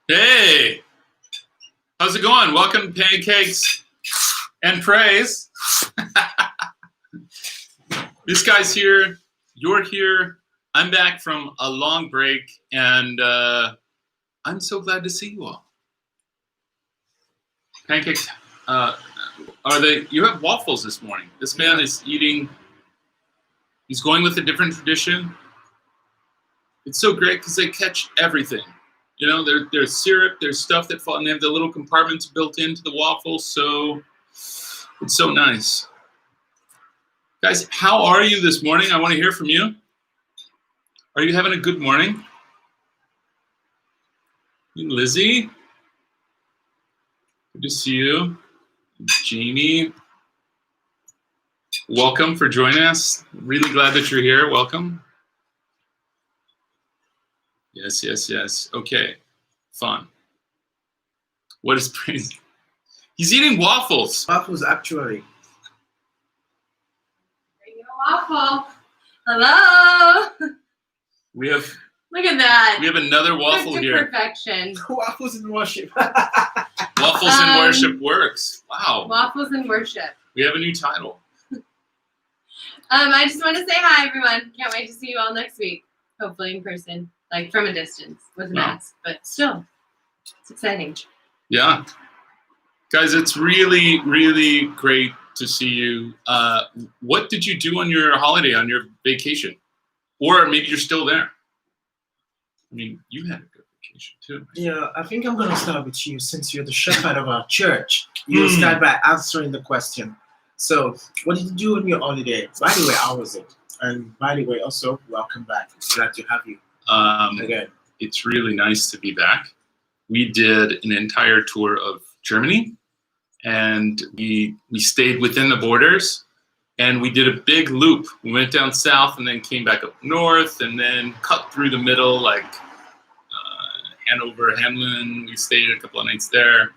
Hey, how's it going? Welcome to Pancakes and Praise. This guy's here, you're here. I'm back from a long break, and I'm so glad to see you all. Pancakes, you have waffles this morning. This man is eating, he's going with a different tradition. It's so great because they catch everything. You know, there's syrup, there's stuff that falls, and they have the little compartments built into the waffles, so it's so nice. Guys, how are you this morning? I want to hear from you. Are you having a good morning? Lizzie, good to see you. Jamie, welcome for joining us. Really glad that you're here. Welcome. Yes, yes, yes. Okay, fun. What is praise? He's eating waffles. Waffles, actually. Waffle. Hello. We have. Look at that. We have another waffle here. Perfection. Waffles in worship. Waffles in worship works. Wow. Waffles in worship. We have a new title. I just want to say hi, everyone. Can't wait to see you all next week. Hopefully in person, like from a distance with a mask, but still, it's exciting. Yeah, guys, it's really, really great to see you. What did you do on your holiday, on your vacation? Or maybe you're still there. I mean, you had a good vacation too. Yeah, I think I'm going to start with you since you're the shepherd of our church. You'll start by answering the question. So, what did you do on your holiday? By the way, how was it? And by the way, also, welcome back. Glad to have you again. It's really nice to be back. We did an entire tour of Germany, and we stayed within the borders, and we did a big loop. We went down south and then came back up north and then cut through the middle, like Hanover, Hamlin. We stayed a couple of nights there.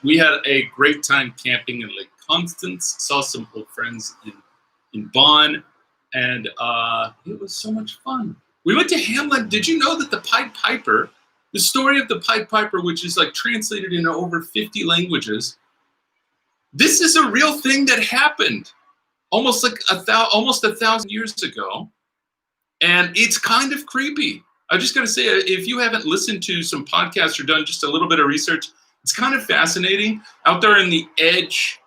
We had a great time camping in Lake Constance, saw some old friends in Bonn, and it was so much fun. We went to Hamlin. Did you know that the Pied Piper, the story of the Pied Piper, which is like translated into over 50 languages, this is a real thing that happened almost like almost 1,000 years ago, and it's kind of creepy. I just got to say, if you haven't listened to some podcasts or done just a little bit of research, it's kind of fascinating out there in the edge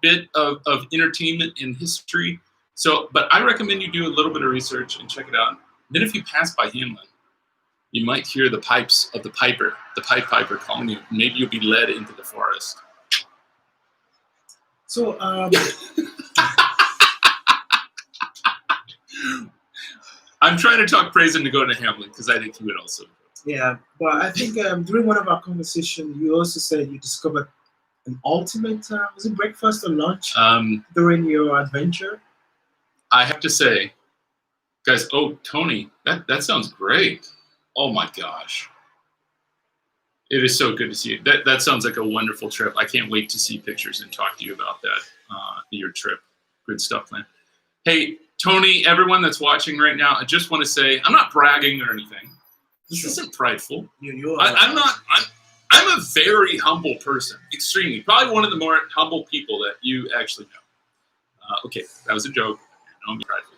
bit of entertainment and history. So, but I recommend you do a little bit of research and check it out. Then if you pass by Hamlin, you might hear the pipes of the piper, the Pied Piper calling you. Maybe you'll be led into the forest. So, I'm trying to talk praise him to go to Hamlin because I think he would also. Yeah, but I think during one of our conversations, you also said you discovered an ultimate, was it breakfast or lunch during your adventure? I have to say, guys, Tony, that sounds great. Oh my gosh. It is so good to see you. That sounds like a wonderful trip. I can't wait to see pictures and talk to you about that, your trip. Good stuff, man. Hey, Tony, everyone that's watching right now, I just want to say, I'm not bragging or anything. This isn't prideful. I'm a very humble person, extremely. Probably one of the more humble people that you actually know. Okay, that was a joke. Don't be prideful.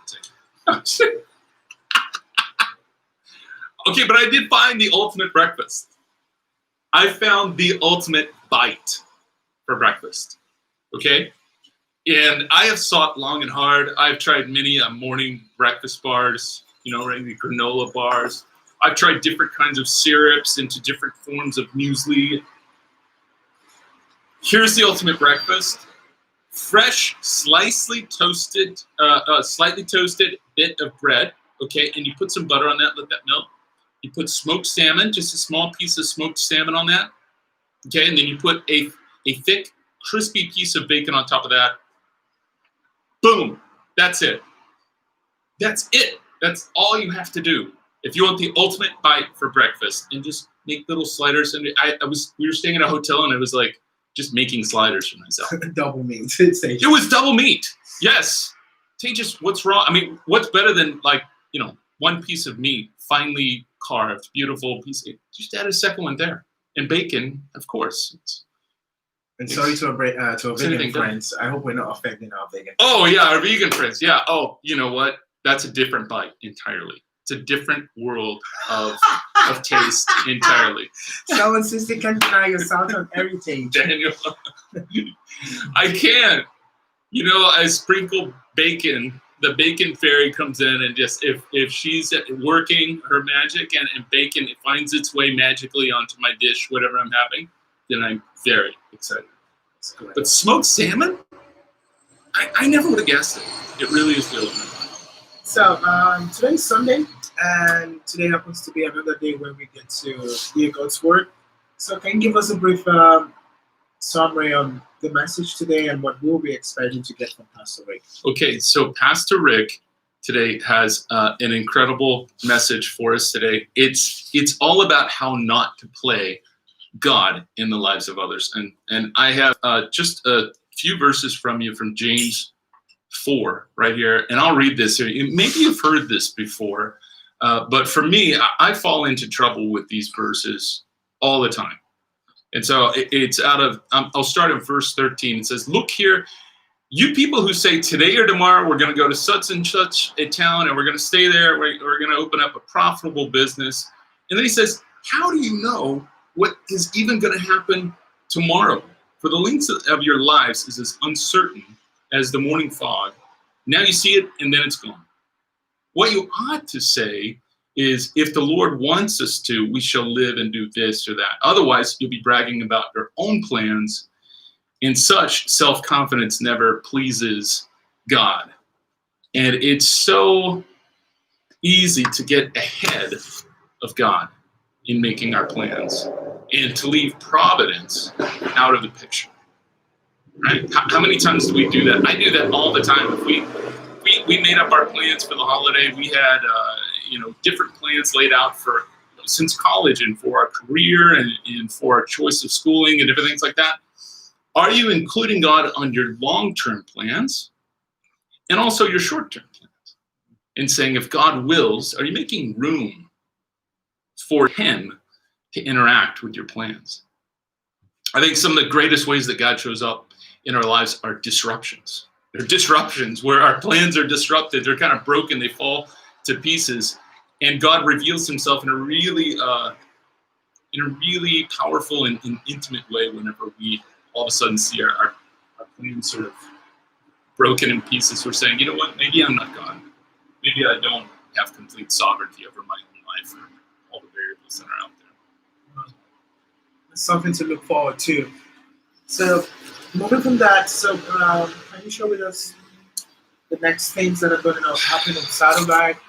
Okay, but I did find the ultimate breakfast. I found the ultimate bite for breakfast. Okay? And I have sought long and hard. I've tried many morning breakfast bars, the granola bars. I've tried different kinds of syrups into different forms of muesli. Here's the ultimate breakfast. Fresh, slightly toasted bit of bread, okay? And you put some butter on that, let that melt. You put smoked salmon, just a small piece of smoked salmon on that, okay? And then you put a thick, crispy piece of bacon on top of that. Boom, that's it. That's it. That's all you have to do. If you want the ultimate bite for breakfast, and just make little sliders. And we were staying in a hotel, and it was like just making sliders for myself. Double meat. It was double meat. Yes. Tejas, what's wrong? I mean, what's better than like, one piece of meat, finely carved, beautiful piece. Just add a second one there. And bacon, of course. And sorry to our vegan anything friends. I hope we're not offending our vegan. Oh yeah, our vegan friends. Yeah. Oh, you know what? That's a different bite entirely. It's a different world of taste entirely. Someone says they can't deny your salt on everything. Daniel, I can't. I sprinkle bacon. The bacon fairy comes in and just if she's working her magic and bacon finds its way magically onto my dish, whatever I'm having, then I'm very excited. But smoked salmon, I never would have guessed it. It really is good. So today's Sunday, and today happens to be another day where we get to hear God's word. So can you give us a brief summary on the message today and what we'll be expecting to get from Pastor Rick? Okay, so Pastor Rick today has an incredible message for us today. It's all about how not to play God in the lives of others. And I have just a few verses from James 4 right here, and I'll read this here. Maybe you've heard this before, but for me, I fall into trouble with these verses all the time. And so it's out of, I'll start at verse 13. It says, "Look here, you people who say today or tomorrow we're going to go to such and such a town and we're going to stay there, we're going to open up a profitable business." And then he says, "How do you know what is even going to happen tomorrow? For the length of your lives is as uncertain as the morning fog. Now you see it and then it's gone. What you ought to say is, if the Lord wants us to, we shall live and do this or that. Otherwise, you'll be bragging about your own plans, and such self-confidence never pleases God." And it's so easy to get ahead of God in making our plans and to leave providence out of the picture. Right? How many times do we do that? I do that all the time. If we made up our plans for the holiday, we had different plans laid out for since college and for our career and for our choice of schooling and different things like that. Are you including God on your long-term plans and also your short-term plans? And saying, if God wills, are you making room for Him to interact with your plans? I think some of the greatest ways that God shows up in our lives are disruptions. They're disruptions where our plans are disrupted. They're kind of broken. They fall to pieces. And God reveals Himself in a really powerful and intimate way whenever we all of a sudden see our plans sort of broken in pieces. We're saying, you know what, maybe I'm not God. Maybe I don't have complete sovereignty over my own life and all the variables that are out there. It's something to look forward to. So moving from that, can you share with us the next things that are going to happen in Saddleback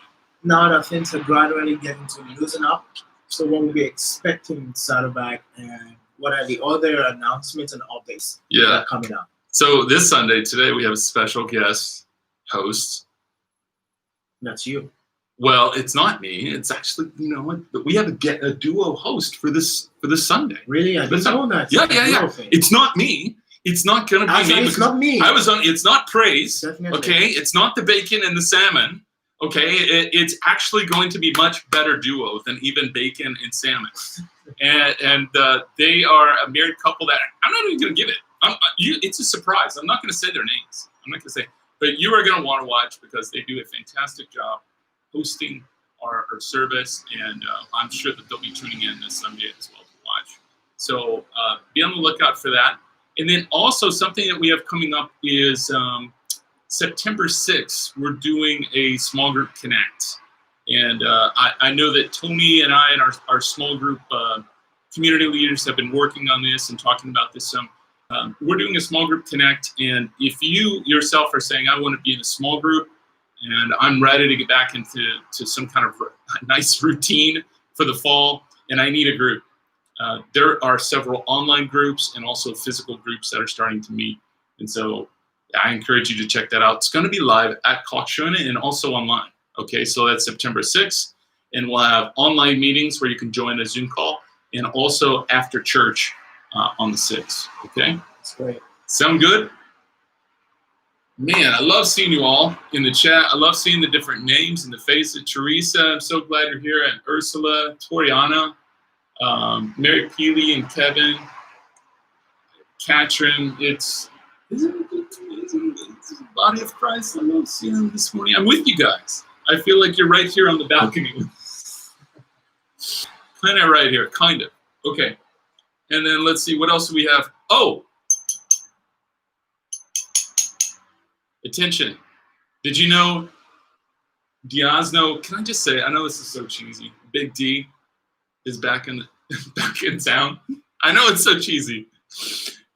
now that things are gradually getting to loosen up? So what we'll be expecting in Saddleback, and what are the other announcements and updates that are coming up? So this Sunday, today, we have a special guest host. That's you. Well, it's not me. It's actually, we have a duo host for this Sunday. Really? I didn't know that. Yeah. It's not me. It's not going to be me. It's not me. It's not praise. Definitely. Okay. It's not the bacon and the salmon. Okay. It's actually going to be much better duo than even bacon and salmon. And they are a married couple that I'm not even going to give it. It's a surprise. I'm not going to say their names. I'm not going to say, but you are going to want to watch because they do a fantastic job hosting our service, and I'm sure that they'll be tuning in this Sunday as well to watch. So be on the lookout for that. And then also something that we have coming up is September 6th, we're doing a small group connect. And I know that Tony and I and our small group community leaders have been working on this and talking about this some. We're doing a small group connect, and if you yourself are saying, I want to be in a small group, and I'm ready to get back into some kind of nice routine for the fall, and I need a group. There are several online groups and also physical groups that are starting to meet. And so I encourage you to check that out. It's going to be live at Kalkshona and also online. Okay, so that's September 6th. And we'll have online meetings where you can join a Zoom call, and also after church on the 6th. Okay? That's great. Sound good? Man, I love seeing you all in the chat. I love seeing the different names and the faces. Teresa, I'm so glad you're here. And Ursula, Toriana, Mary Peely and Kevin, Katrin. It's the body of Christ. I love seeing them this morning. I'm with you guys. I feel like you're right here on the balcony. Kind of right here, kind of. Okay. And then let's see, what else do we have? Oh! Attention. Did you know Diazno, can I just say, I know this is so cheesy. Big D is back in town. I know it's so cheesy.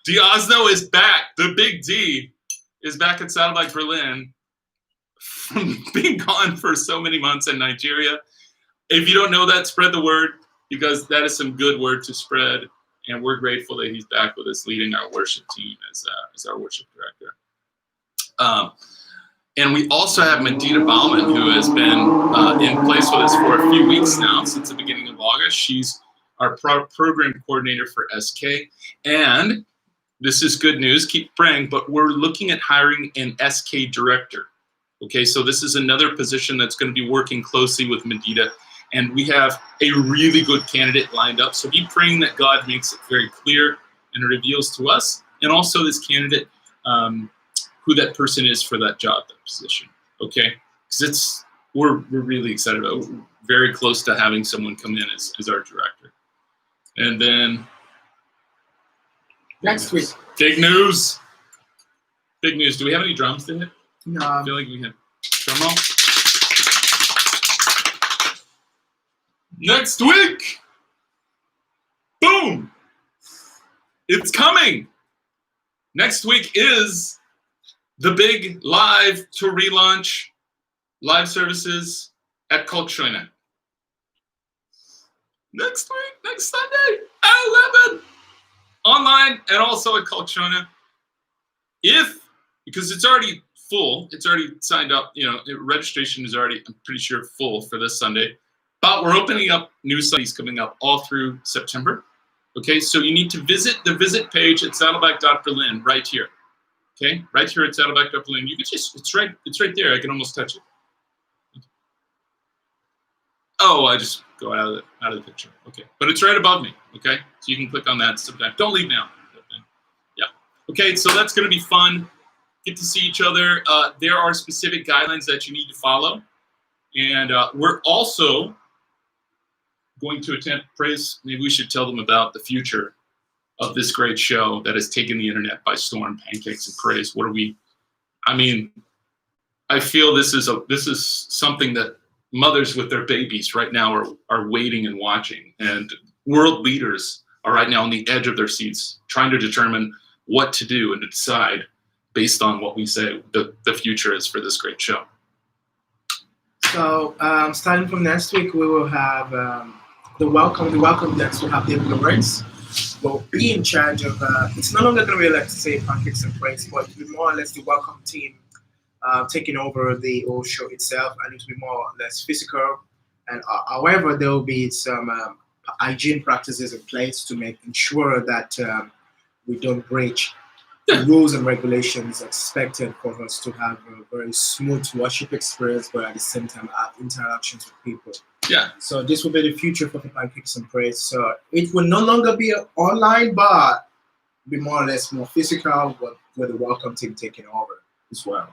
Diazno is back. The Big D is back at Saddleback Berlin from being gone for so many months in Nigeria. If you don't know that, spread the word, because that is some good word to spread. And we're grateful that he's back with us leading our worship team as our worship director. And we also have Medina Bauman, who has been in place with us for a few weeks now, since the beginning of August. She's our program coordinator for SK. And this is good news, keep praying, but we're looking at hiring an SK director. Okay, so this is another position that's going to be working closely with Medina. And we have a really good candidate lined up. So be praying that God makes it very clear and reveals to us, and also this candidate, who that person is for that job, that position. Okay, because we're really excited about it. We're very close to having someone come in as our director. And then Next week. Big news. Big news. Do we have any drums to hit? No. I feel like we have drum roll. Next week. Boom. It's coming. Next week is the big live to relaunch live services at Kultscheune. Next week, next Sunday at 11. Online and also at Kultscheune. Because it's already full, it's already signed up, registration is already, I'm pretty sure, full for this Sunday. But we're opening up new Sundays coming up all through September. Okay, so you need to visit the visit page at saddleback.berlin right here. Okay, right here at saddleback.berlin. You can it's right there. I can almost touch it. Oh, I just go out of the picture. Okay, but it's right above me. Okay, so you can click on that. Don't leave now. Yeah. Okay, so that's going to be fun. Get to see each other. There are specific guidelines that you need to follow, and we're also going to attempt praise. Maybe we should tell them about the future of this great show that has taken the internet by storm. Pancakes and Praise. What are we? I mean, I feel this is something that mothers with their babies right now are waiting and watching, and world leaders are right now on the edge of their seats trying to determine what to do and to decide based on what we say the future is for this great show. So starting from next week, we will have the welcome decks will have David Lawrence. Will be in charge of, it's no longer going to be like, say, Pancakes and Praise, but it will be more or less the welcome team taking over the whole show itself, and it will be more or less physical. And however, there will be some hygiene practices in place to ensure that we don't breach the rules and regulations expected for us to have a very smooth worship experience, but at the same time have interactions with people. Yeah. So this will be the future for Pancakes and Praise. So it will no longer be online, but be more or less more physical, but with the welcome team taking over as well.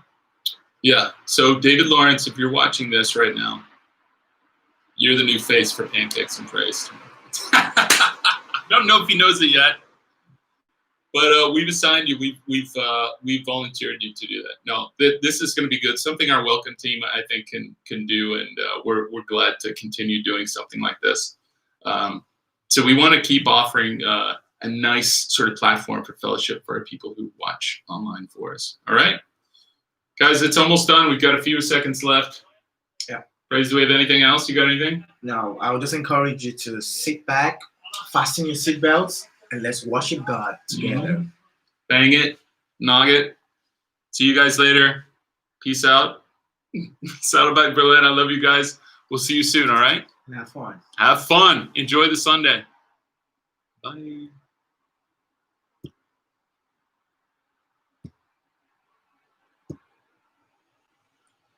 Yeah. So David Lawrence, if you're watching this right now, you're the new face for Pancakes and Praise. I don't know if he knows it yet, but we've assigned you. We've volunteered you to do that. No, this is going to be good. Something our welcome team, I think, can do, and we're glad to continue doing something like this. So we want to keep offering a nice sort of platform for fellowship for our people who watch online for us. All right, guys, it's almost done. We've got a few seconds left. Yeah. Praise, do we have anything else? You got anything? No, I would just encourage you to sit back, fasten your seatbelts, and let's worship God together. Bang it, nog it. See you guys later. Peace out. Saddleback Berlin, I love you guys. We'll see you soon, all right? And have fun. Have fun. Enjoy the Sunday. Bye.